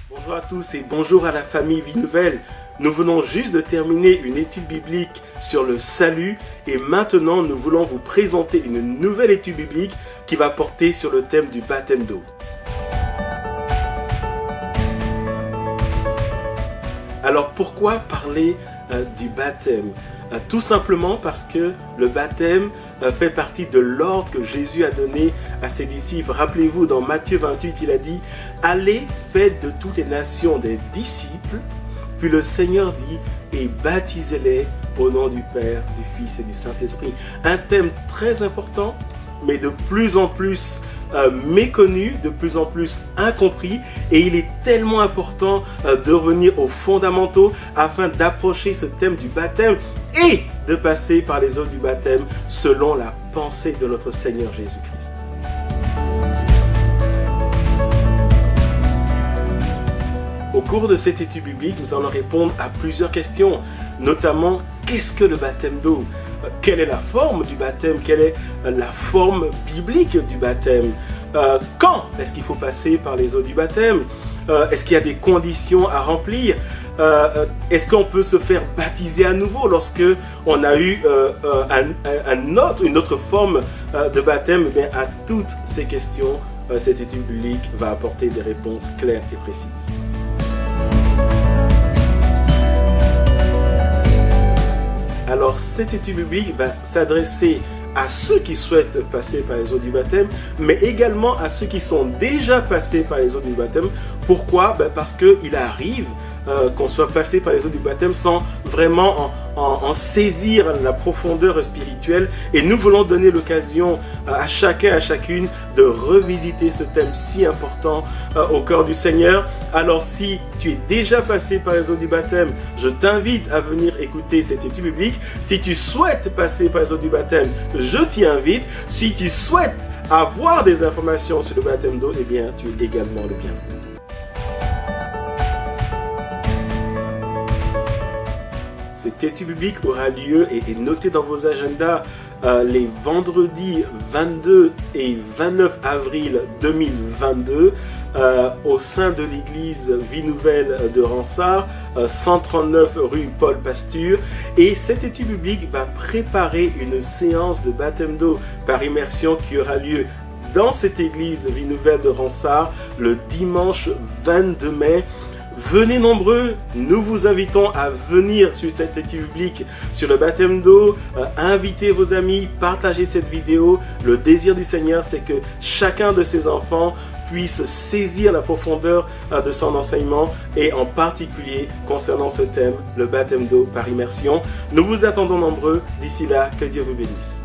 Bonjour à tous et bonjour à la famille Vie Nouvelle. Nous venons juste de terminer une étude biblique sur le salut et maintenant nous voulons vous présenter une nouvelle étude biblique qui va porter sur le thème du baptême d'eau. Alors pourquoi parler du baptême? Tout simplement parce que le baptême fait partie de l'ordre que Jésus a donné à ses disciples. Rappelez-vous, dans Matthieu 28, il a dit « Allez, faites de toutes les nations des disciples ». Puis le Seigneur dit « Et baptisez-les au nom du Père, du Fils et du Saint-Esprit ». Un thème très important, mais de plus en plus méconnu, de plus en plus incompris, et il est tellement important de revenir aux fondamentaux afin d'approcher ce thème du baptême et de passer par les eaux du baptême selon la pensée de notre Seigneur Jésus-Christ. Au cours de cette étude biblique, nous allons répondre à plusieurs questions, notamment qu'est-ce que le baptême d'eau? Quelle est la forme du baptême? Quelle est la forme biblique du baptême? Quand est-ce qu'il faut passer par les eaux du baptême? Est-ce qu'il y a des conditions à remplir? Est-ce qu'on peut se faire baptiser à nouveau lorsque on a eu une autre forme de baptême? Eh bien, à toutes ces questions, cette étude biblique va apporter des réponses claires et précises. Alors, cette étude biblique va s'adresser à ceux qui souhaitent passer par les eaux du baptême, mais également à ceux qui sont déjà passés par les eaux du baptême. Pourquoi? Parce qu'il arrive qu'on soit passé par les eaux du baptême sans vraiment en saisir la profondeur spirituelle. Et nous voulons donner l'occasion à chacun, à chacune de revisiter ce thème si important au cœur du Seigneur. Alors si tu es déjà passé par les eaux du baptême, je t'invite à venir écouter cette étude biblique. Si tu souhaites passer par les eaux du baptême, je t'y invite. Si tu souhaites avoir des informations sur le baptême d'eau, eh bien tu es également le bienvenu. Cette étude biblique aura lieu et est notée dans vos agendas les vendredis 22 et 29 avril 2022 au sein de l'église Vie Nouvelle de Ronsard, 139 rue Paul Pasture. Et cette étude biblique va préparer une séance de baptême d'eau par immersion qui aura lieu dans cette église Vie Nouvelle de Ronsard le dimanche 22 mai. Venez nombreux, nous vous invitons à venir sur cette étude biblique sur le baptême d'eau, invitez vos amis, partagez cette vidéo. Le désir du Seigneur, c'est que chacun de ses enfants puisse saisir la profondeur de son enseignement et en particulier concernant ce thème, le baptême d'eau par immersion. Nous vous attendons nombreux. D'ici là, que Dieu vous bénisse.